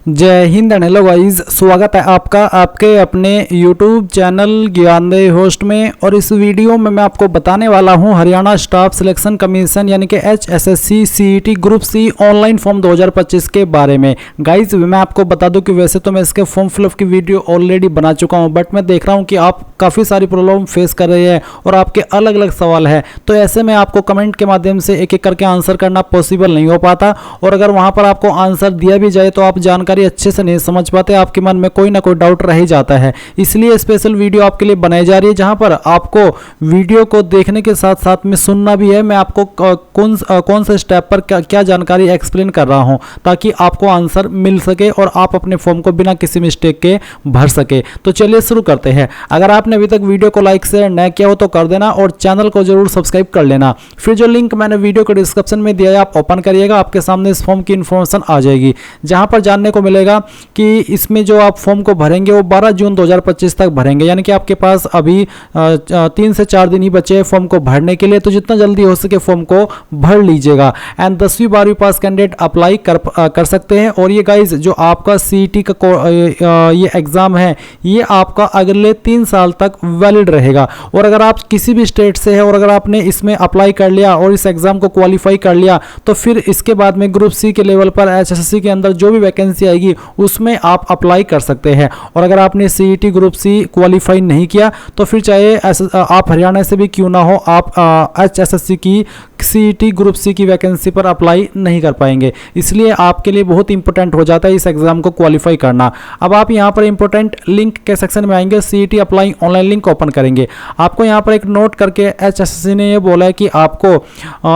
जय Hind and hello guys, स्वागत है आपका आपके अपने YouTube चैनल ज्ञानदेव होस्ट में। और इस वीडियो में मैं आपको बताने वाला हूं हरियाणा स्टाफ सिलेक्शन कमीशन यानी कि HSSC CET group C online form 2025 के बारे में। गाइस मैं आपको बता दूं कि वैसे तो मैं इसके फॉर्म फिलअप की वीडियो ऑलरेडी बना चुका हूं, बट मैं देख रहा हूं कि आप काफ़ी सारी प्रॉब्लम फेस कर रहे हैं और आपके अलग अलग सवाल है, तो ऐसे में आपको कमेंट के माध्यम से एक एक करके आंसर करना पॉसिबल नहीं हो पाता। और अगर वहाँ पर आपको आंसर दिया भी जाए तो आप जानकारी अच्छे से नहीं समझ पाते, आपके मन में कोई ना कोई डाउट रह ही जाता है। इसलिए स्पेशल वीडियो आपके लिए बनाई जा रही है, जहां पर आपको वीडियो को देखने के साथ साथ में सुनना भी है। मैं आपको कौन से स्टेप पर क्या जानकारी एक्सप्लेन कर रहा हूं, ताकि आपको आंसर मिल सके और आप अपने फॉर्म को बिना किसी मिस्टेक के भर सके। तो चलिए शुरू करते हैं। अगर आपने अभी तक वीडियो को लाइक शेयर न किया हो तो कर देना और चैनल को जरूर सब्सक्राइब कर लेना। फिर जो लिंक मैंने वीडियो के डिस्क्रिप्शन में दिया है आप ओपन करिएगा, आपके सामने इस फॉर्म की इंफॉर्मेशन आ जाएगी, जहां पर जानने को मिलेगा कि इसमें जो आप फॉर्म को भरेंगे वो 12 जून 2025 तक भरेंगे। यानी कि आपके पास अभी 3 से 4 दिन ही बचे हैं फॉर्म को भरने के लिए, तो जितना जल्दी हो सके फॉर्म को भर लीजिएगा। एंड 10वीं 12वीं पास कैंडिडेट अप्लाई कर सकते हैं। और ये गाइज जो आपका CET का ये एग्जाम है ये आपका अगले 3 साल तक वैलिड रहेगा। और अगर आप किसी भी स्टेट से है और अगर आपने इसमें अप्लाई कर लिया और इस एग्जाम को क्वालिफाई कर लिया, तो फिर इसके बाद में ग्रुप सी के लेवल पर HSSC के अंदर जो भी वैकेंसी आएगी उसमें आप अप्लाई कर सकते हैं। और अगर आपने CET ग्रुप सी क्वालिफाई नहीं किया तो फिर चाहे आप हरियाणा से भी क्यों ना हो, आप HSSC की CET ग्रुप सी की वैकेंसी पर अप्लाई नहीं कर पाएंगे। इसलिए आपके लिए बहुत इंपॉर्टेंट हो जाता है इस एग्जाम को क्वालिफाई करना। अब आप यहाँ पर इंपॉर्टेंट लिंक के सेक्शन में आएंगे, CET apply online link open करेंगे। आपको यहाँ पर एक नोट करके HSSC ने ये बोला है कि आपको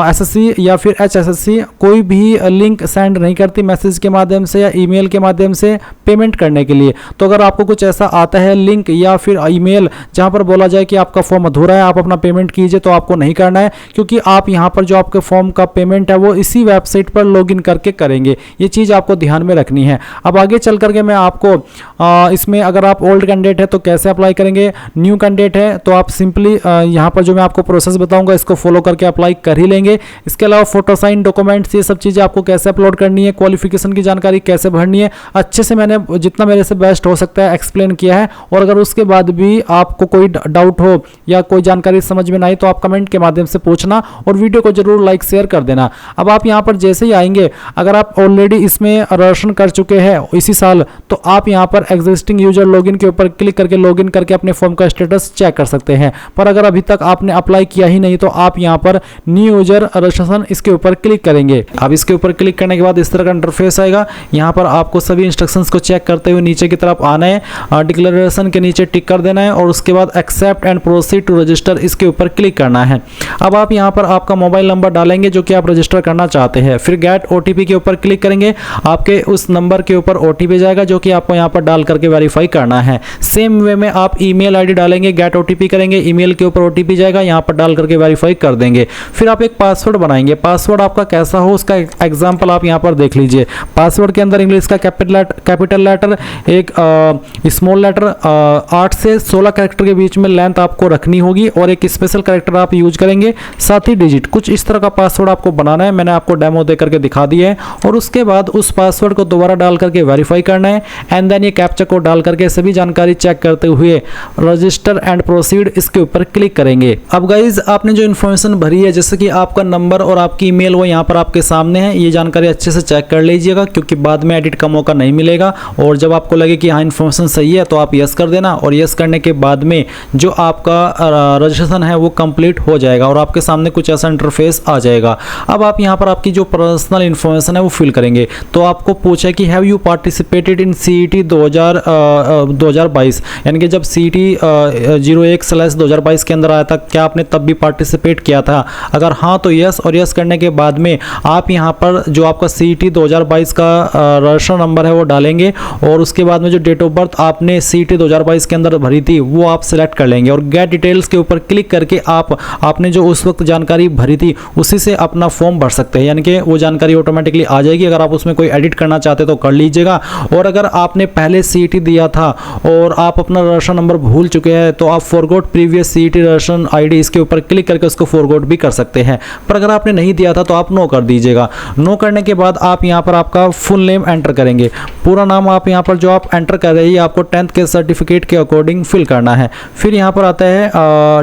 SSC या फिर HSSC कोई भी लिंक सेंड नहीं करती मैसेज के माध्यम से या ईमेल के माध्यम से पेमेंट करने के लिए। तो अगर आपको कुछ ऐसा आता है लिंक या फिर ईमेल जहां पर बोला जाए कि आपका फॉर्म अधूरा है, आप अपना पेमेंट कीजिए, तो आपको नहीं करना है, क्योंकि आप यहां पर जो आपके फॉर्म का पेमेंट है वो इसी वेबसाइट पर लॉगिन करके करेंगे। ये चीज़ आपको ध्यान में रखनी है। अब आगे चल करके मैं आपको इसमें अगर आप ओल्ड कैंडिडेट है तो कैसे अप्लाई करेंगे, न्यू कैंडिडेट है तो आप सिंपली यहाँ पर जो मैं आपको प्रोसेस बताऊंगा इसको फॉलो करके अप्लाई कर ही लेंगे। इसके अलावा फोटो साइन डॉक्यूमेंट्स ये सब चीज़ें आपको कैसे अपलोड करनी है, क्वालिफिकेशन की जानकारी कैसे भरनी है, अच्छे से मैंने जितना मेरे से बेस्ट हो सकता है एक्सप्लेन किया है। और अगर उसके बाद भी आपको कोई डाउट हो या कोई जानकारी समझ में ना आई तो आप कमेंट के माध्यम से पूछना और वीडियो को जरूर लाइक शेयर कर देना। अब आप यहाँ पर जैसे ही आएंगे, अगर आप ऑलरेडी इसमें रजिस्ट्रेशन कर चुके हैं इसी साल, तो आप यहाँ पर एग्जिस्टिंग यूजर लॉगिन के ऊपर क्लिक करके लॉगिन करके अपने फॉर्म का स्टेटस चेक कर सकते हैं। पर अगर अभी तक आपने अप्लाई किया ही नहीं तो आप यहाँ पर न्यू यूजर रजिस्ट्रेशन इसके ऊपर क्लिक करेंगे। अब इसके ऊपर क्लिक करने के बाद इस तरह का इंटरफेस आएगा। यहाँ पर आपको सभी इंस्ट्रक्शंस को चेक करते हुए नीचे की तरफ आना है, डिक्लेरेशन के नीचे टिक कर देना है और उसके बाद accept and proceed to register इसके ऊपर क्लिक करना है। अब आप यहाँ पर आपका मोबाइल नंबर डालेंगे जो कि आप रजिस्टर करना चाहते हैं, फिर गेट OTP के ऊपर क्लिक करेंगे। आपके उस नंबर के ऊपर OTP जाएगा जो कि आपको यहाँ पर डाल करके वेरीफाई करना है। सेम वे में आप ईमेल ID डालेंगे, गेट OTP करेंगे, ईमेल के ऊपर OTP जाएगा, यहाँ पर डाल करके वेरीफाई कर देंगे। फिर आप एक पासवर्ड बनाएंगे। पासवर्ड आपका कैसा हो उसका एग्जाम्पल आप यहाँ पर देख लीजिए। पासवर्ड के अंदर इंग्लिश का कैपिटल लेटर, एक स्मॉल लेटर, 8 से 16 कैरेक्टर के बीच में लेंथ आपको रखनी होगी और एक स्पेशल कैरेक्टर आप यूज करेंगे, 7 ही डिजिट। कुछ इस तरह का पासवर्ड आपको बनाना है, मैंने आपको डेमो दे करके दिखा दिया है। और उसके बाद उस पासवर्ड को दोबारा डाल करके वेरीफाई करना है एंड देन ये कैप्चा कोड डाल करके सभी जानकारी चेक करते हुए रजिस्टर एंड प्रोसीड इसके ऊपर क्लिक करेंगे। अब गाइज आपने जो इन्फॉर्मेशन भरी है, जैसे कि आपका नंबर और आपकी ईमेल वो यहाँ पर आपके सामने है, ये जानकारी अच्छे से चेक कर लीजिएगा क्योंकि बाद में एडिट का मौका नहीं मिलेगा। और जब आपको लगे कि हाँ इन्फॉर्मेशन सही है तो आप यस कर देना और यस करने के बाद में जो आपका रजिस्ट्रेशन है वो कंप्लीट हो जाएगा और आपके सामने कुछ ऐसा इंटरफेस आ जाएगा। अब आप यहाँ पर आपकी जो पर्सनल इन्फॉर्मेशन है वो फिल करेंगे। तो आपको पूछा है कि have you participated in CET 2022, यानी कि जब CET 01/2022 के अंदर आया था क्या आपने तब भी पार्टिसिपेट किया था। अगर हाँ तो यस, और यस करने के बाद में आप यहाँ पर जो आपका CET 2022 का रजिस्टर नंबर है वो डालेंगे और उसके बाद में जो डेट ऑफ बर्थ आपने CET 2022 के अंदर भरी थी वो आप सिलेक्ट कर लेंगे और गेट डिटेल्स के ऊपर क्लिक करके आपने जो उस वक्त जानकारी भरी थी उसी से अपना फॉर्म भर सकते हैं, यानी कि वो जानकारी ऑटोमेटिकली आ जाएगी। अगर आप उसमें कोई एडिट करना चाहते तो कर लीजिएगा। और अगर आपने पहले CET दिया था और आप अपना रजिस्ट्रेशन नंबर भूल चुके हैं तो आप forgot previous CET registration ID इसके ऊपर क्लिक करके उसको फॉरगॉट भी कर सकते हैं। पर अगर आपने नहीं दिया था तो आप नो कर दीजिएगा। नो करने के बाद आप यहाँ पर आपका फुल नेम एंटर करेंगे। पूरा नाम आप यहाँ पर जो आप एंटर कर रहे हैं आपको 10th के सर्टिफिकेट के अकॉर्डिंग फिल करना है। फिर यहाँ पर आता है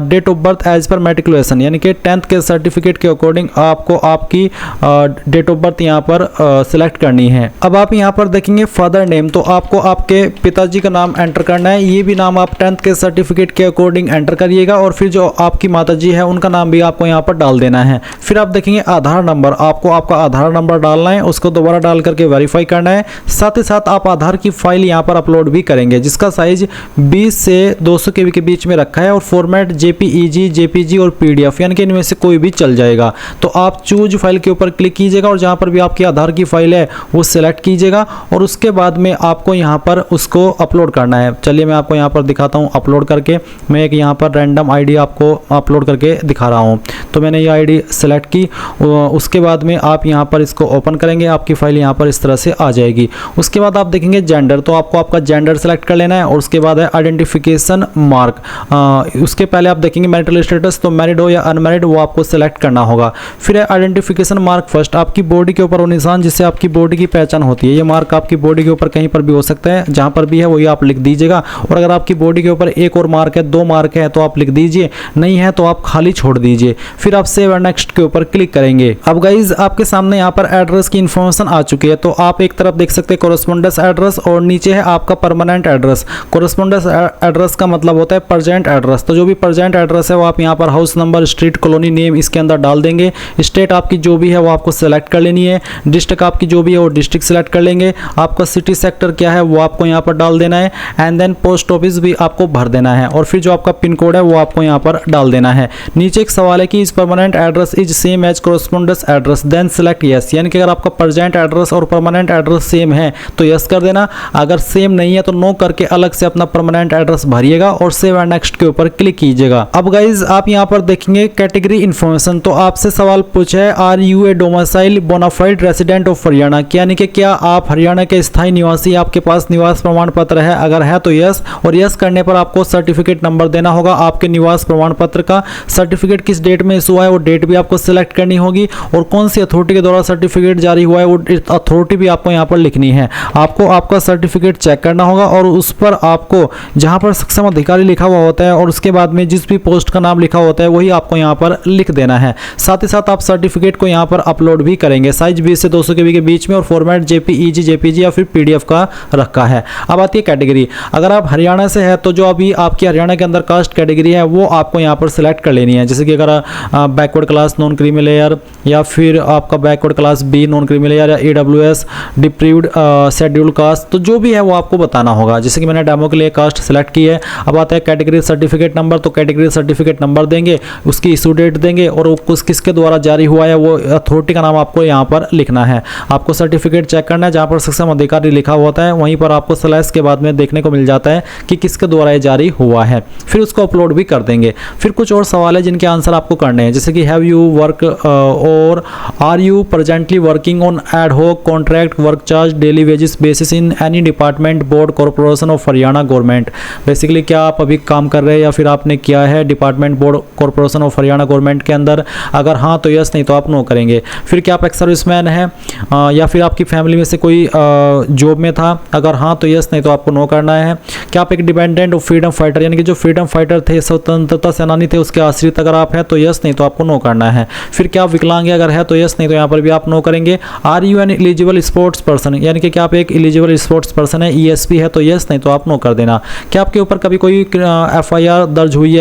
date of birth as per matriculation, यानी कि 10th के सर्टिफिकेट के अकॉर्डिंग आपको आपकी डेट ऑफ बर्थ यहाँ पर सिलेक्ट करनी है। अब आप यहाँ पर देखेंगे फादर नेम, तो आपको आपके पिताजी का नाम एंटर करना है। ये भी नाम आप 10th के सर्टिफिकेट के अकॉर्डिंग एंटर करिएगा और फिर जो आपकी माताजी है उनका नाम भी आपको यहाँ पर डाल देना है। फिर आप देखेंगे आधार नंबर, आपको आपका आधार नंबर डालना है, उसको दोबारा डाल करके वेरीफाई करना है। साथ ही साथ आप आधार की फाइल यहाँ पर अपलोड भी करेंगे जिसका साइज 20 से 200 KB के बीच में रखा है और फॉर्मेट JPEG, JPG और PDF, यानी कि इनमें से कोई भी चल जाएगा। तो आप चूज फाइल के ऊपर क्लिक कीजिएगा और जहाँ पर भी आपकी आधार की फाइल है वो सिलेक्ट कीजिएगा और उसके बाद में आपको यहाँ पर उसको अपलोड करना है। चलिए मैं आपको यहाँ पर दिखाता हूँ अपलोड करके। मैं एक यहाँ पर रैंडम ID आपको अपलोड करके दिखा रहा हूँ। तो मैंने ये ID सेलेक्ट की, उसके बाद में आप यहाँ पर इसको ओपन करेंगे, आपकी फाइल यहाँ पर इस तरह से आ जाएगी। उसके बाद आप देखेंगे जेंडर, तो आपको आपका जेंडर सेलेक्ट कर लेना है और उसके बाद है आइडेंटिफिकेशन मार्क। उसके पहले आप देखेंगे मैरिटल स्टेटस, तो मैरिड हो या अनमैरिड वो आपको सेलेक्ट करना होगा। फिर है आइडेंटिफिकेशन मार्क फर्स्ट, आपकी बॉडी के ऊपर वो निशान जिससे आपकी बॉडी की पहचान होती है। ये मार्क आपकी बॉडी के ऊपर कहीं पर भी हो सकता है, जहाँ पर भी है वही आप लिख दीजिएगा। और अगर आपकी बॉडी के ऊपर एक और मार्क है, 2 मार्क है तो आप लिख दीजिए, नहीं है तो आप खाली छोड़ दीजिए। फिर आप सेव एंड नेक्स्ट के ऊपर क्लिक करेंगे। अब गाइज आपके सामने यहाँ पर एड्रेस की इन्फॉर्मेशन आ चुकी है। तो आप एक तरफ देख सकते हैं कोरेस्पोंडेंस एड्रेस और नीचे है आपका परमानेंट एड्रेस। कोरेस्पोंडेंस एड्रेस का मतलब होता है प्रेजेंट एड्रेस। तो जो भी प्रेजेंट एड्रेस है वो आप यहाँ पर house number, street, colony name इसके अंदर डाल देंगे। स्टेट आपकी जो भी है वो आपको सेलेक्ट कर लेनी है। डिस्ट्रिक्ट आपकी जो भी है वो डिस्ट्रिक्ट सेलेक्ट कर लेंगे। आपका सिटी सेक्टर क्या है वो आपको यहाँ पर डाल देना है एंड देन पोस्ट ऑफिस भी आपको भर देना है और फिर जो आपका पिन कोड है वो आपको यहाँ पर डाल देना है। नीचे एक सवाल है कि इस permanent address is same as correspondence address then select yes, यानी कि अगर आपका प्रेजेंट एड्रेस और परमानेंट एड्रेस सेम है तो यस कर देना, अगर सेम नहीं है तो नो करके अलग से अपना परमानेंट एड्रेस भरिएगा और सेव एंड नेक्स्ट के ऊपर क्लिक कीजिएगा। अब गाइज आप यहाँ पर देखेंगे कैटेगरी इन्फॉर्मेशन, तो आपसे सवाल पूछा है are you a domicile bonafide resident of Haryana, यानी कि क्या आप हरियाणा के स्थायी निवासी, आपके पास निवास प्रमाण पत्र है, अगर है तो यस, और यस करने पर आपको सर्टिफिकेट नंबर देना होगा आपके निवास प्रमाण पत्र का। सर्टिफिकेट किस डेट में इशू हुआ है वो डेट भी आपको सिलेक्ट करनी होगी और कौन सी अथॉरिटी के द्वारा सर्टिफिकेट जारी हुआ है वो अथॉरिटी भी आपको यहाँ पर लिखनी है। आपको आपका सर्टिफिकेट चेक करना होगा और उस पर आपको जहाँ पर सक्षम अधिकारी लिखा हुआ होता है और उसके बाद में जिस भी पोस्ट का नाम लिखा होता है वही आपको यहाँ पर लिख देना है। साथ ही साथ आप सर्टिफिकेट को यहाँ पर अपलोड भी करेंगे। साइज 20 से 200 KB के बीच में और फॉर्मेट JPEG, JPG या फिर PDF का रखा है। अब आती है कैटेगरी। अगर आप हरियाणा से है तो जो अभी आपकी हरियाणा के अंदर कास्ट कैटेगरी है वो आपको यहाँ पर सिलेक्ट कर लेनी है। जैसे कि अगर backward class non creamy layer या फिर आपका backward class B non creamy layer या AWS डिप्रीव्ड शेड्यूल्ड कास्ट, तो जो भी है वो आपको बताना होगा। जैसे कि मैंने डेमो के लिए कास्ट सेलेक्ट की है। अब आता है कैटेगरी सर्टिफिकेट नंबर, तो कैटेगरी सर्टिफिकेट नंबर देंगे, उसकी इशू डेट देंगे और वो किसके द्वारा जारी हुआ है वो अथॉरिटी का नाम आपको यहाँ पर लिखना है। आपको सर्टिफिकेट चेक करना है, जहाँ पर सक्षम अधिकारी लिखा होता है वहीं पर आपको स्लैश के बाद में देखने को मिल जाता है कि किसके द्वारा ये जारी हुआ है। फिर उसको अपलोड भी कर देंगे। फिर कुछ और सवाल है जिनके आंसर आपको करने हैं, जैसे कि have you work or are you presently working on ad hoc contract work charge daily wages basis in any department board corporation of Haryana government. Basically क्या आप अभी काम कर रहे हैं या फिर आपने किया है department board corporation of Haryana government के अंदर, अगर हाँ तो यस, नहीं तो आप नो करेंगे। फिर क्या आप एक्स सर्विसमैन हैं या फिर आपकी फैमिली में से कोई जॉब में था, अगर हाँ तो यस, नहीं तो आपको नो करना है। क्या आप एक डिपेंडेंट ऑफ फ्रीडम फाइटर, यानी कि जो फ्रीडम फाइटर थे, स्वतंत्रता सेनानी थे, उसके आश्रित अगर आप हैं तो यस, नहीं तो आपको नो करना है। फिर क्या आप विकलांग है, अगर है तो यस, नहीं तो यहाँ पर भी आप नो करेंगे। Are you an eligible sports person, यानी कि क्या आप एक एलिजिबल स्पोर्ट्स पर्सन है, ESP है तो यस, नहीं तो आप नो कर देना। क्या आपके ऊपर कभी कोई FIR दर्ज हुई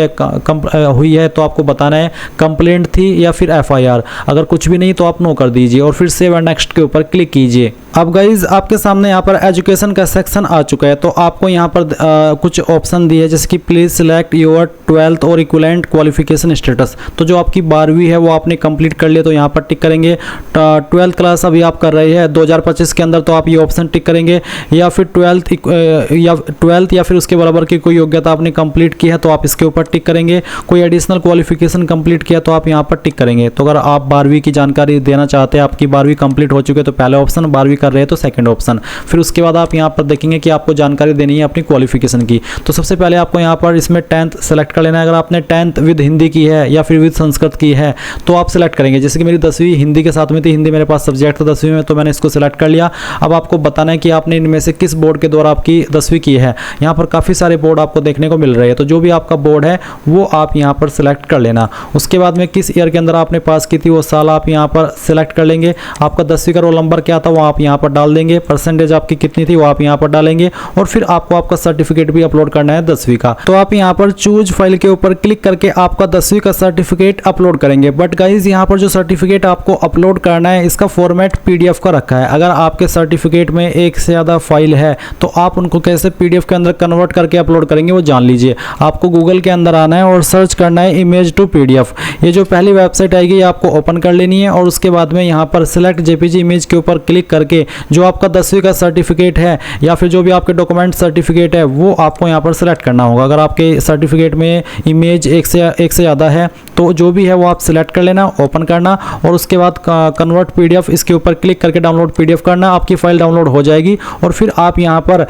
है तो आपको बताना है कंप्लेंट थी या फिर FIR, अगर कुछ भी नहीं तो आप नो कर दीजिए और फिर सेव एंड नेक्स्ट के ऊपर क्लिक कीजिए। अब गाइज आपके सामने यहाँ पर एजुकेशन का सेक्शन आ चुका है। तो आपको यहाँ पर कुछ ऑप्शन दिए जैसे कि प्लीज सिलेक्ट योर 12th और इक्विवेलेंट क्वालिफिकेशन स्टेटस। तो जो आपकी 12वीं है वो आपने कंप्लीट कर लिया तो यहाँ पर टिक करेंगे। 12th क्लास अभी आप कर रहे हैं 2025 के अंदर तो आप ये ऑप्शन टिक करेंगे, या फिर 12th या फिर उसके बराबर की कोई योग्यता आपने कंप्लीट की है तो आप इसके ऊपर टिक करेंगे। कोई एडिशनल क्वालिफिकेशन कंप्लीट किया तो आप यहाँ पर टिक करेंगे। तो अगर आप 12वीं की जानकारी देना चाहते हैं, आपकी 12वीं कंप्लीट हो चुकी है तो पहले ऑप्शन, 12वीं कर रहे हैं तो सेकंड ऑप्शन। फिर उसके बाद आप यहाँ पर देखेंगे कि आपको जानकारी देनी है अपनी क्वालिफिकेशन की। तो सबसे पहले आपको यहाँ पर इसमें 10th सेलेक्ट कर लेना है। अगर आपने 10th विद हिंदी की है या फिर विद संस्कृत की है तो आप सेलेक्ट करेंगे। जैसे कि मेरी 10वीं हिंदी के साथ में थी, हिंदी मेरे पास सब्जेक्ट था 10वीं में, तो मैंने इसको सेलेक्ट कर लिया। अब आपको बताना है कि आपने इनमें से किस बोर्ड के द्वारा आपकी 10वीं की है। यहाँ पर काफ़ी सारे बोर्ड आपको देखने को मिल रहे हैं, तो जो भी आपका बोर्ड है वो आप यहाँ पर सिलेक्ट कर लेना। उसके बाद में किस ईयर के अंदर आपने पास की थी वो साल आप यहाँ पर सिलेक्ट कर लेंगे। आपका 10वीं का रोल नंबर क्या था वो आप यहाँ पर डाल देंगे, परसेंटेज आपकी कितनी थी वो आप यहाँ पर डालेंगे, और फिर आपको आपका सर्टिफिकेट भी अपलोड करना है 10वीं का। तो आप यहाँ पर चूज फाइल के ऊपर क्लिक करके आपका 10वीं का सर्टिफिकेट अपलोड करेंगे। बट गाइज यहाँ पर जो सर्टिफिकेट आपको अपलोड करना है इसका फॉर्मेट PDF का रखा है। अगर आपके सर्टिफिकेट में एक से ज़्यादा फाइल है तो आप उनको कैसे PDF के अंदर कन्वर्ट करके अपलोड करेंगे वो जान लीजिए। आपको गूगल के अंदर आना है और सर्च करना है इमेज टू PDF। ये जो पहली वेबसाइट आएगी ये आपको ओपन कर लेनी है, और उसके बाद में यहाँ पर सिलेक्ट JPG इमेज के ऊपर क्लिक करके जो आपका 10वीं का सर्टिफिकेट है या फिर जो भी आपके डॉक्यूमेंट सर्टिफिकेट है वो आपको यहाँ पर सिलेक्ट करना होगा। अगर आपके सर्टिफिकेट में इमेज एक से ज़्यादा है तो जो भी है वो आप सिलेक्ट कर लेना, ओपन करना, और उसके बाद कन्वर्ट PDF इसके ऊपर क्लिक करके डाउनलोड PDF करना। आपकी फाइल डाउनलोड हो जाएगी, और फिर आप यहाँ पर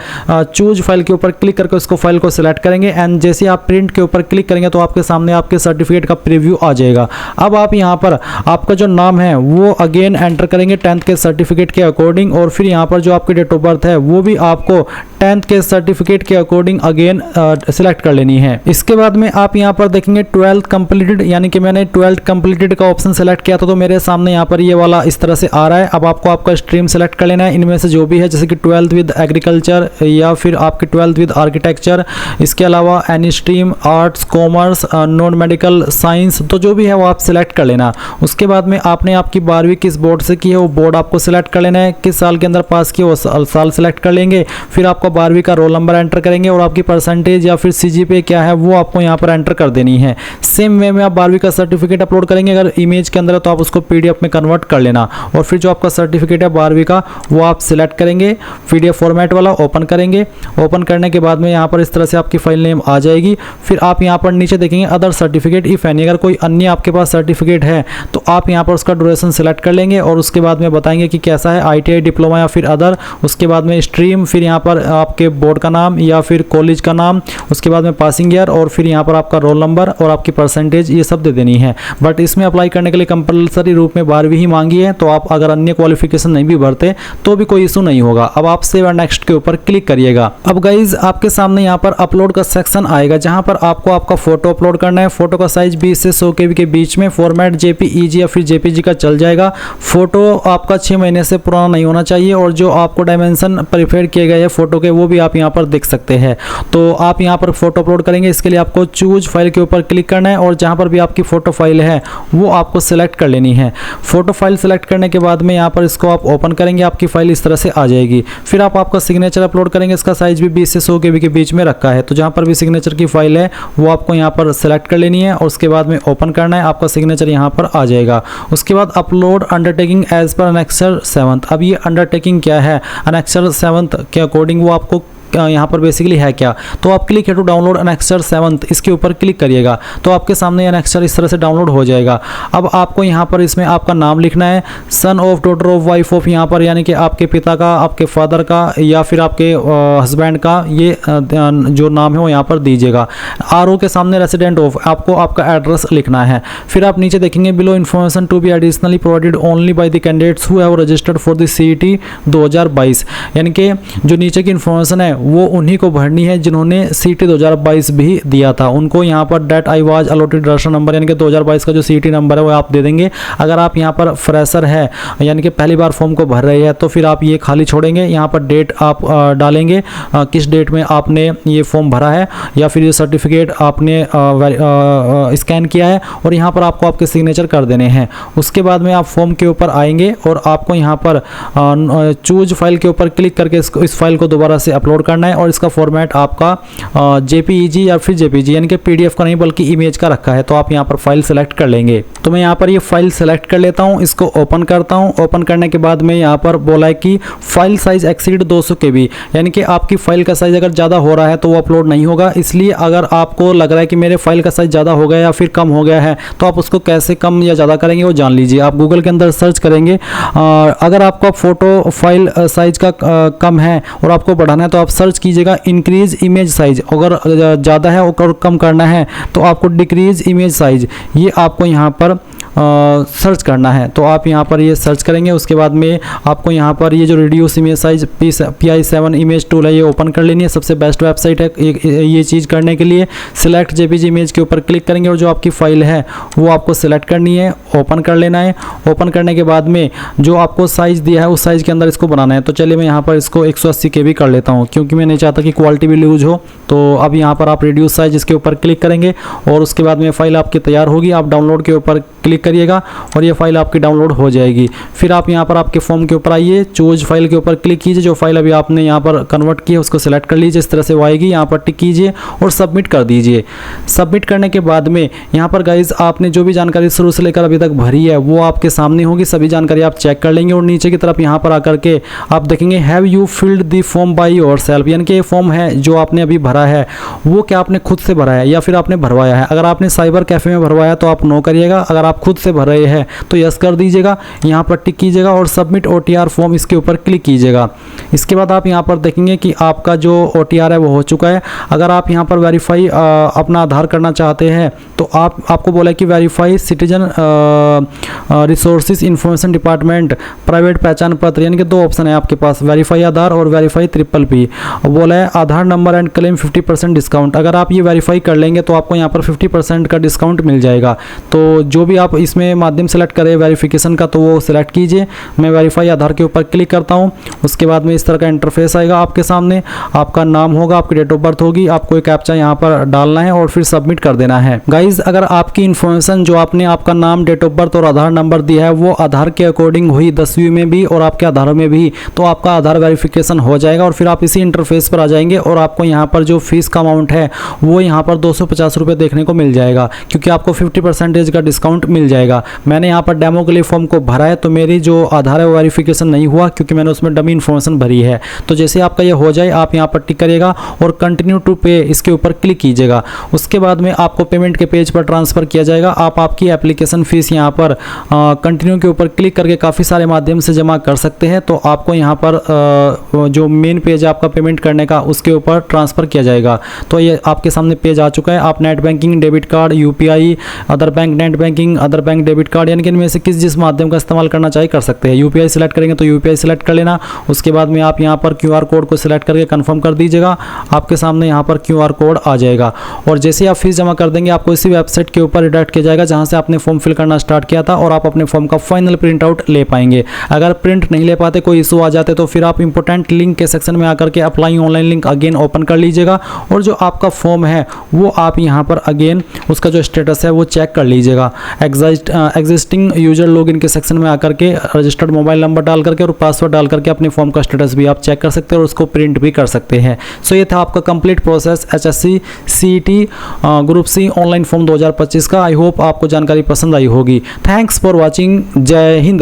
चूज फाइल के ऊपर क्लिक करके उसको फाइल को सिलेक्ट करेंगे, एंड जैसे आप प्रिंट के ऊपर क्लिक करेंगे तो आपके सामने आपके सर्टिफिकेट का प्रीव्यू आ जाएगा। अब आप यहाँ पर आपका जो नाम है वो अगेन एंटर करेंगे 10th के सर्टिफिकेट के अकॉर्डिंग, और फिर यहाँ पर जो आपकी डेट ऑफ बर्थ है वो भी आपको 10th के सर्टिफिकेट के अकॉर्डिंग अगेन सिलेक्ट कर लेनी है। इसके बाद में आप यहाँ पर देखेंगे 12th कंप्लीटेड, यानी कि मैंने 12th कंप्लीटेड का ऑप्शन सेलेक्ट किया था तो मेरे सामने यहाँ पर ये वाला इस तरह से आ रहा है। अब आपको आपका स्ट्रीम सेलेक्ट कर लेना है इनमें से जो भी है, जैसे कि 12th विद एग्रीकल्चर या फिर आपकी 12th विद आर्किटेक्चर, इसके अलावा any stream, arts, commerce, non medical, science, तो जो भी है वो आप सिलेक्ट कर लेना। उसके बाद में आपने आपकी 12वीं किस बोर्ड से की है वो बोर्ड आपको सिलेक्ट कर लेना है, किस साल के अंदर पास किया वो साल सिलेक्ट कर लेंगे। फिर आपका 12वीं का रोल नंबर एंटर करेंगे, और आपकी परसेंटेज या फिर CGPA क्या है वो आपको यहाँ पर एंटर कर देनी है। सेम वे में आप 12वीं का सर्टिफिकेट अपलोड करेंगे, अगर इमेज के अंदर है तो आप उसको PDF में कन्वर्ट कर लेना, और फिर जो आपका सर्टिफिकेट है 12वीं का वो आप सिलेक्ट करेंगे, PDF फॉर्मेट वाला ओपन करेंगे। ओपन करने के बाद में यहाँ पर इस तरह से आपकी फाइल नेम आ जाएगी। फिर आप यहाँ पर नीचे देखेंगे अदर सर्टिफिकेट इफ एनी, अगर कोई अन्य आपके पास सर्टिफिकेट है तो आप यहाँ पर उसका ड्यूरेशन सिलेक्ट कर लेंगे, और उसके बाद में बताएंगे कि कैसा है, ITI, डिप्लोमा या फिर अदर। उसके बाद में स्ट्रीम, फिर यहाँ पर आपके बोर्ड का नाम या फिर कॉलेज का नाम, उसके बाद में पासिंग ईयर, और फिर यहाँ पर आपका रोल नंबर और आपकी परसेंटेज, ये सब दे देनी है। बट इसमें अप्लाई करने के लिए कंपलसरी रूप में 12वीं ही मांगी है, तो आप अगर अन्य क्वालिफिकेशन नहीं भी भरते तो भी कोई इशू नहीं होगा। अब आप सेव एंड नेक्स्ट के ऊपर क्लिक करिएगा। अब गाइज आपके सामने यहाँ पर अपलोड का सेक्शन आएगा, जहाँ पर आपको आपका फोटो अपलोड करना है। फोटो का साइज 20 से 100 KB के बीच में, फॉर्मेट JPEG या फिर JPG का चल जाएगा। फोटो आपका 6 महीने से पुराना नहीं होना चाहिए, और जो आपको डायमेंशन प्रिफेयर किए गए हैं फोटो के वो भी आप यहाँ पर देख सकते हैं। तो आप यहाँ पर फोटो अपलोड करेंगे, इसके लिए आपको चूज फाइल के ऊपर क्लिक करना है, और जहाँ पर भी आपकी फोटो फाइल है वो आपको सिलेक्ट कर लेनी है। फोटो फाइल सिलेक्ट करने के बाद में यहाँ पर इसको आप ओपन करेंगे, आपकी फाइल इस तरह से आ जाएगी। फिर आप आपका सिग्नेचर अपलोड करेंगे, इसका साइज भी 20 से 100 KB के बीच में रखा है, तो जहाँ पर भी सिग्नेचर की फाइल है वो आपको यहाँ पर सिलेक्ट कर लेनी है, और उसके बाद में ओपन करना है, आपका सिग्नेचर यहाँ पर आ जाएगा। उसके बाद upload undertaking as per annexure 7। अब ये अंडरटेकिंग क्या है, अनेक्सर 7 के अकॉर्डिंग वो आपको यहाँ पर बेसिकली है क्या, तो आप क्लिक है टू डाउनलोड अनेक्सर 7, इसके ऊपर क्लिक करिएगा तो आपके सामने अनेक्सर इस तरह से डाउनलोड हो जाएगा। अब आपको यहाँ पर इसमें आपका नाम लिखना है, son of, daughter of, wife of, यहाँ पर यानी कि आपके पिता का, आपके फादर का या फिर आपके हस्बैंड का, ये जो नाम है वो यहाँ पर दीजिएगा। RO के सामने रेसिडेंट ऑफ, आपको आपका एड्रेस लिखना है। फिर आप नीचे देखेंगे below information to be additionally provided only by the candidates who have registered for the CET 2022, यानी कि जो नीचे की इन्फॉर्मेशन है वो उन्हीं को भरनी है जिन्होंने CET 2022 भी दिया था। उनको यहाँ पर date I was allotted register number, यानी कि 2022 का जो CET नंबर है वो आप दे देंगे। अगर आप यहाँ पर फ्रेशर है यानी कि पहली बार फॉर्म को भर रहे हैं तो फिर आप ये खाली छोड़ेंगे, यहाँ पर डेट आप डालेंगे किस डेट में आपने ये फॉर्म भरा है या फिर ये सर्टिफिकेट आपने स्कैन किया है, और यहाँ पर आपको आपके सिग्नेचर कर देने हैं। उसके बाद में आप फॉर्म के ऊपर आएंगे और आपको यहाँ पर चूज फाइल के ऊपर क्लिक करके इस फाइल को दोबारा से अपलोड करना है, और इसका फॉर्मेट आपका JPEG या फिर JPG यानी कि PDF का नहीं बल्कि इमेज का रखा है, तो आप यहाँ पर फाइल सेलेक्ट कर लेंगे। तो मैं यहाँ पर ये फाइल सेलेक्ट कर लेता हूँ, इसको ओपन करता हूँ। ओपन करने के बाद में यहाँ पर बोला है कि फाइल साइज एक्सीड 200 KB, यानी कि आपकी फाइल का साइज अगर ज़्यादा हो रहा है तो वो अपलोड नहीं होगा। इसलिए अगर आपको लग रहा है कि मेरे फाइल का साइज ज़्यादा हो गया या फिर कम हो गया है तो आप उसको कैसे कम या ज़्यादा करेंगे वो जान लीजिए। आप गूगल के अंदर सर्च करेंगे, अगर आपका फोटो फाइल साइज का कम है और आपको बढ़ाना है तो आप सर्च कीजिएगा इंक्रीज इमेज साइज, अगर ज़्यादा है और कम करना है तो आपको डिक्रीज इमेज साइज, ये आपको यहाँ पर सर्च करना है। तो आप यहाँ पर ये सर्च करेंगे, उसके बाद में आपको यहाँ पर ये जो reduce image size PI7 image tool है ये ओपन कर लेनी है। सबसे बेस्ट वेबसाइट है ये चीज़ करने के लिए। सिलेक्ट JPG इमेज के ऊपर क्लिक करेंगे और जो आपकी फ़ाइल है वो आपको सिलेक्ट करनी है, ओपन कर लेना है। ओपन करने के बाद में जो आपको साइज़ दिया है उस साइज़ के अंदर इसको बनाना है। तो चलिए मैं यहाँ पर इसको 180 KB कर लेता हूँ, क्योंकि मैं नहीं चाहता कि क्वालिटी भी लूज हो। तो अब यहाँ पर आप रिड्यूस साइज इसके ऊपर क्लिक करेंगे और उसके बाद में फ़ाइल आपकी तैयार होगी। आप डाउनलोड के ऊपर क्लिक करिएगा और ये फाइल आपकी डाउनलोड हो जाएगी। फिर आप यहाँ पर आपके फॉर्म के ऊपर आइए, चूज फाइल के ऊपर क्लिक कीजिए। जो फाइल अभी आपने यहाँ पर कन्वर्ट की है उसको सिलेक्ट कर लीजिए, इस तरह से वो आएगी। यहाँ पर टिक कीजिए और सबमिट कर दीजिए। सबमिट करने के बाद में यहाँ पर गाइज आपने जो भी जानकारी शुरू से लेकर अभी तक भरी है वो आपके सामने होगी। सभी जानकारी आप चेक कर लेंगे और नीचे की तरफ यहाँ पर आकर के आप देखेंगे have you filled the form by yourself, यानी कि ये फॉर्म है जो आपने अभी भरा है वो क्या आपने खुद से भरा है या फिर आपने भरवाया है। अगर आपने साइबर कैफे में भरवाया तो आप नो करिएगा, अगर आप खुद से भर रहे हैं तो यस कर दीजिएगा। यहाँ पर टिक कीजिएगा और सबमिट OTR फॉर्म इसके ऊपर क्लिक कीजिएगा। इसके बाद आप यहाँ पर देखेंगे कि आपका जो OTR है वो हो चुका है। अगर आप यहाँ पर वेरीफाई अपना आधार करना चाहते हैं तो आपको बोला कि verify citizen resources information department private पहचान पत्र, यानी कि दो ऑप्शन है आपके पास, वेरीफाई आधार और वेरीफाई PPP। बोला है आधार नंबर एंड क्लेम 50% डिस्काउंट। अगर आप ये वेरीफाई कर लेंगे तो आपको यहाँ पर 50% का डिस्काउंट मिल जाएगा। तो जो भी आप इसमें माध्यम सेलेक्ट करें वेरिफिकेशन का तो वो सिलेक्ट कीजिए। मैं वेरीफाई आधार के ऊपर क्लिक करता हूँ। उसके बाद में इस तरह का इंटरफेस आएगा आपके सामने। आपका नाम होगा, आपकी डेट ऑफ बर्थ होगी, आपको एक कैप्चा यहाँ पर डालना है और फिर सबमिट कर देना है। गाइज अगर आपकी इन्फॉर्मेशन जो आपने आपका नाम, डेट ऑफ बर्थ और आधार नंबर दिया है वो आधार के अकॉर्डिंग हुई 10वीं में भी और आपके आधार में भी, तो आपका आधार वेरिफिकेशन हो जाएगा और फिर आप इसी इंटरफेस पर आ जाएंगे और आपको यहाँ पर जो फीस का अमाउंट है वो यहाँ पर 250 रुपये देखने को मिल जाएगा, क्योंकि आपको 50% का डिस्काउंट मिल जाएगा। मैंने यहाँ पर डेमो के लिए फॉर्म को भरा है तो मेरी जो आधार है वो वेरिफिकेशन नहीं हुआ, क्योंकि मैंने उसमें डमी इन्फॉर्मेशन भरी है। तो जैसे आपका ये हो जाए आप यहाँ पर टिक करिएगा और कंटिन्यू टू पे इसके ऊपर क्लिक कीजिएगा। उसके बाद में आपको पेमेंट के पेज पर ट्रांसफ़र किया जाएगा। आप आपकी एप्लीकेशन फ़ीस यहाँ पर कंटिन्यू के ऊपर क्लिक करके काफ़ी सारे माध्यम से जमा कर सकते हैं। तो आपको यहाँ पर जो मेन पेज है आपका पेमेंट करने का उसके ऊपर ट्रांसफ़र किया जाएगा। तो ये आपके सामने पेज आ चुका है। आप net banking, debit card, UPI, other bank net banking, other bank debit card, यानी कि इनमें से जिस माध्यम का इस्तेमाल करना चाहिए कर सकते हैं। UPI सिलेक्ट करेंगे तो UPI सिलेक्ट कर लेना। उसके बाद में आप यहाँ पर QR कोड को सिलेक्ट करके कंफर्म कर दीजिएगा। आपके सामने यहाँ पर QR कोड आ जाएगा और जैसे आप फीस जमा कर देंगे आपको इसी वेबसाइट के ऊपर रिडायरेक्ट किया जाएगा जहाँ से आपने फॉर्म फिल करना स्टार्ट किया था और आप अपने फॉर्म का फाइनल प्रिंट आउट ले पाएंगे। अगर प्रिंट नहीं ले पाते, कोई इशू आ जाते, तो फिर आप इंपॉर्टेंट लिंक के सेक्शन में आकर के apply online link again open कर लीजिएगा और जो आपका फॉर्म है वो आप यहाँ पर अगेन उसका जो स्टेटस है वो चेक कर लीजिएगा। एग्जिस्टिंग यूजर लॉगिन के सेक्शन में आकर के रजिस्टर्ड मोबाइल नंबर डाल करके और पासवर्ड डाल करके अपने फॉर्म का स्टेटस भी आप चेक कर सकते हैं और उसको प्रिंट भी कर सकते हैं। सो ये था आपका complete process HSC CET group C online form 2025 का। आई होप आपको जानकारी पसंद आई होगी। Thanks for watching. जय हिंद।